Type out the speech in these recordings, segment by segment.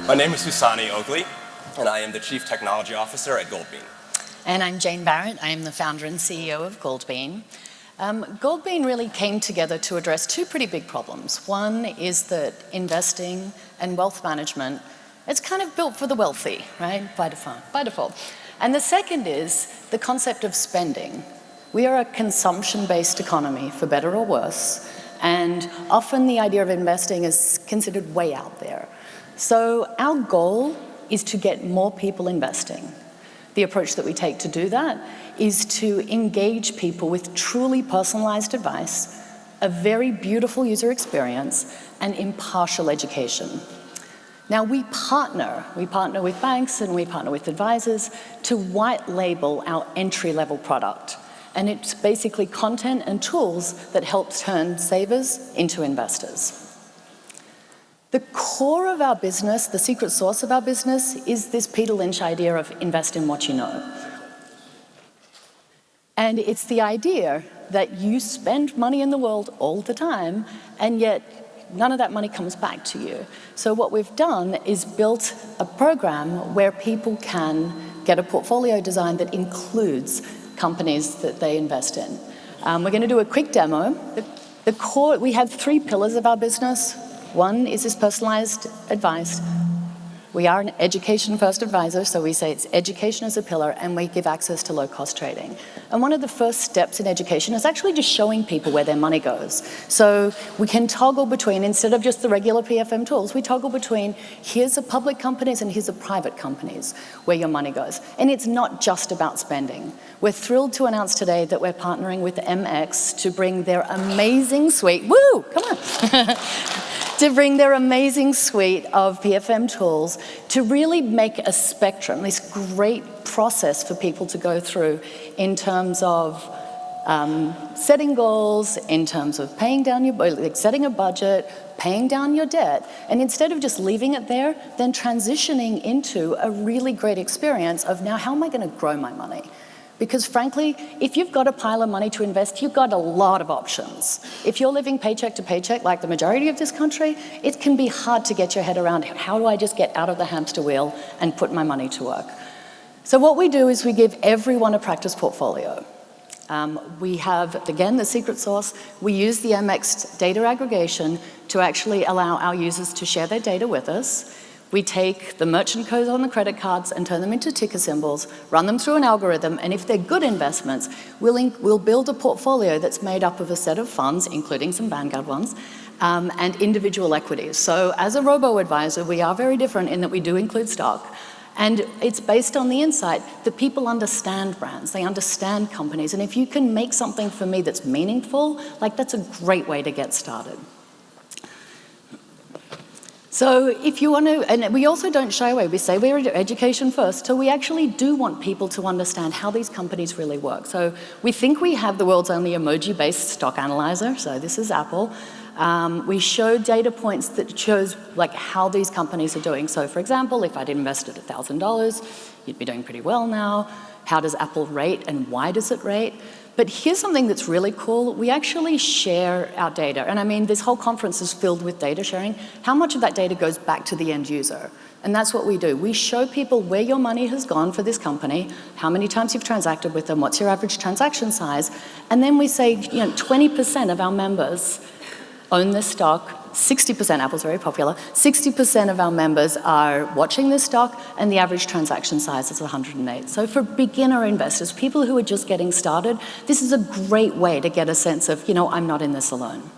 My name is Husani Oakley, and I am the Chief Technology Officer at GoldBean. And I'm Jane Barrett. I am the founder and CEO of GoldBean. GoldBean really came together to address two pretty big problems. One is that investing and wealth management, it's kind of built for the wealthy, right, by default. And the second is the concept of spending. We are a consumption-based economy, for better or worse, and often the idea of investing is considered way out there. So our goal is to get more people investing. The approach that we take to do that is to engage people with truly personalized advice, a very beautiful user experience, and impartial education. Now we partner with banks and we partner with advisors to white label our entry-level product. And it's basically content and tools that help turn savers into investors. The core of our business, the secret sauce of our business, is this Peter Lynch idea of invest in what you know. And it's the idea that you spend money in the world all the time, and yet none of that money comes back to you. So what we've done is built a program where people can get a portfolio design that includes companies that they invest in. We're going to do a quick demo. We have three pillars of our business. One is this personalized advice. We are an education-first advisor, so we say it's education as a pillar, and we give access to low-cost trading. And one of the first steps in education is actually just showing people where their money goes. So we can toggle between, instead of just the regular PFM tools, we toggle between here's the public companies and here's the private companies where your money goes. And it's not just about spending. We're thrilled to announce today that we're partnering with MX to bring their amazing suite, woo, come on, to bring their amazing suite of PFM tools to really make a spectrum, this great process for people to go through in terms of setting goals, in terms of paying down setting a budget, paying down your debt, and instead of just leaving it there, then transitioning into a really great experience of now, how am I going to grow my money? Because frankly, if you've got a pile of money to invest, you've got a lot of options. If you're living paycheck to paycheck like the majority of this country, it can be hard to get your head around, how do I just get out of the hamster wheel and put my money to work? So what we do is we give everyone a practice portfolio. We have, again, the secret sauce. We use the MX data aggregation to actually allow our users to share their data with us. We take the merchant codes on the credit cards and turn them into ticker symbols, run them through an algorithm, and if they're good investments, we'll build a portfolio that's made up of a set of funds, including some Vanguard ones, and individual equities. So as a robo-advisor, we are very different in that we do include stock, and it's based on the insight that people understand brands, they understand companies, and if you can make something for me that's meaningful, that's a great way to get started. So if you want to, and we also don't shy away, we say we're education first, so we actually do want people to understand how these companies really work. So we think we have the world's only emoji-based stock analyzer, so this is Apple. We show data points that shows how these companies are doing. So for example, if I'd invested $1,000, you'd be doing pretty well now. How does Apple rate and why does it rate? But here's something that's really cool. We actually share our data. And I mean, this whole conference is filled with data sharing. How much of that data goes back to the end user? And that's what we do. We show people where your money has gone for this company, how many times you've transacted with them, what's your average transaction size. And then we say, 20% of our members own this stock. 60%, Apple's very popular, 60% of our members are watching this stock, and the average transaction size is 108. So for beginner investors, people who are just getting started, this is a great way to get a sense of, I'm not in this alone.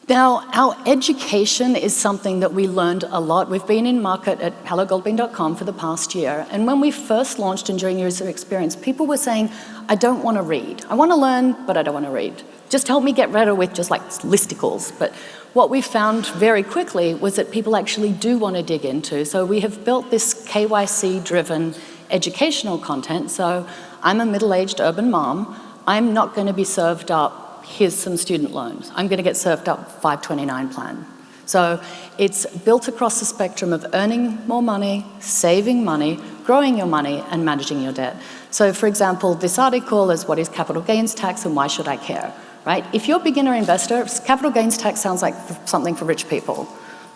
Now, our education is something that we learned a lot. We've been in market at hellogoldbean.com for the past year, and when we first launched and during user experience, people were saying, I don't want to read. I want to learn, but I don't want to read. Just help me get better with just listicles. But what we found very quickly was that people actually do want to dig into. So we have built this KYC-driven educational content. So I'm a middle-aged urban mom. I'm not going to be served up, here's some student loans. I'm going to get served up 529 plan. So it's built across the spectrum of earning more money, saving money, growing your money, and managing your debt. So for example, this article is what is capital gains tax and why should I care? Right? If you're a beginner investor, capital gains tax sounds like something for rich people.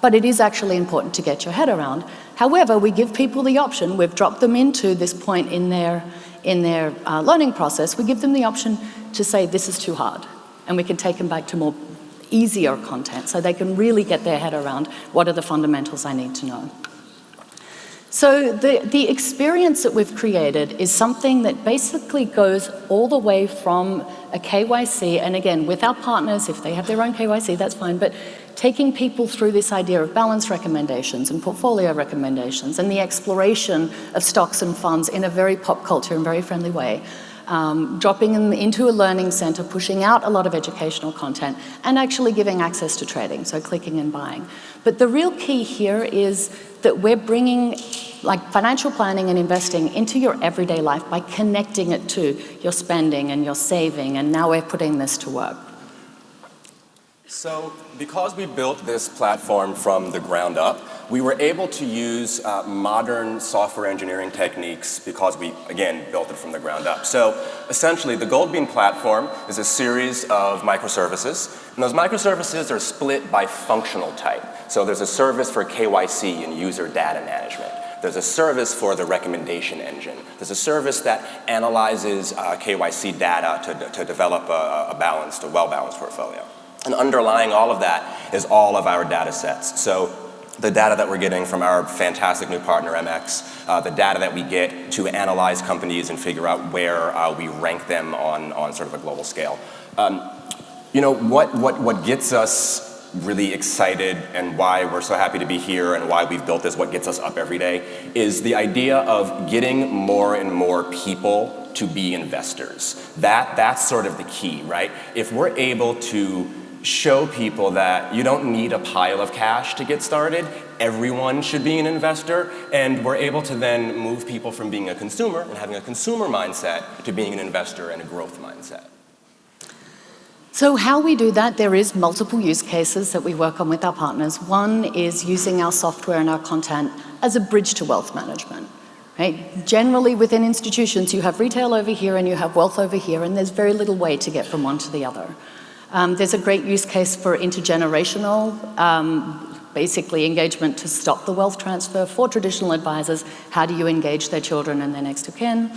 but it is actually important to get your head around. However, we give people the option, we've dropped them into this point in their learning process, we give them the option to say, this is too hard, and we can take them back to more easier content so they can really get their head around what are the fundamentals I need to know. So the experience that we've created is something that basically goes all the way from a KYC, and again, with our partners, if they have their own KYC, that's fine, but taking people through this idea of balance recommendations and portfolio recommendations and the exploration of stocks and funds in a very pop culture and very friendly way, dropping them into a learning center, pushing out a lot of educational content, and actually giving access to trading, so clicking and buying. But the real key here is that we're bringing financial planning and investing into your everyday life by connecting it to your spending and your saving, and now we're putting this to work. So because we built this platform from the ground up, we were able to use modern software engineering techniques because we, again, built it from the ground up. So essentially, the GoldBean platform is a series of microservices, and those microservices are split by functional type. So there's a service for KYC and user data management. There's a service for the recommendation engine. There's a service that analyzes KYC data to develop a balanced, a well-balanced portfolio. And underlying all of that is all of our data sets. So the data that we're getting from our fantastic new partner, MX, the data that we get to analyze companies and figure out where we rank them on sort of a global scale. You know, what gets us really excited and why we're so happy to be here and why we've built this, what gets us up every day, is the idea of getting more and more people to be investors. That's sort of the key, right? If we're able to show people that you don't need a pile of cash to get started, everyone should be an investor, and we're able to then move people from being a consumer and having a consumer mindset to being an investor and a growth mindset. So how we do that, there is multiple use cases that we work on with our partners. One is using our software and our content as a bridge to wealth management. Right? Generally within institutions, you have retail over here and you have wealth over here, and there's very little way to get from one to the other. There's a great use case for intergenerational, basically engagement to stop the wealth transfer for traditional advisors. How do you engage their children and their next of kin?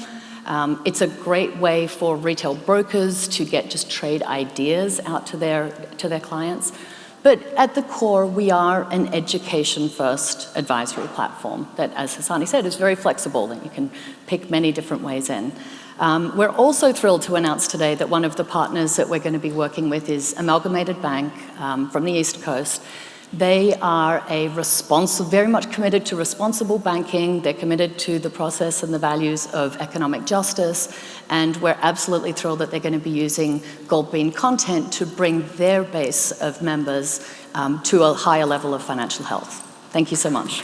It's a great way for retail brokers to get just trade ideas out to their clients. But at the core, we are an education-first advisory platform that, as Hassani said, is very flexible, that you can pick many different ways in. We're also thrilled to announce today that one of the partners that we're going to be working with is Amalgamated Bank from the East Coast. They are very much committed to responsible banking. They're committed to the process and the values of economic justice. And we're absolutely thrilled that they're going to be using GoldBean content to bring their base of members to a higher level of financial health. Thank you so much.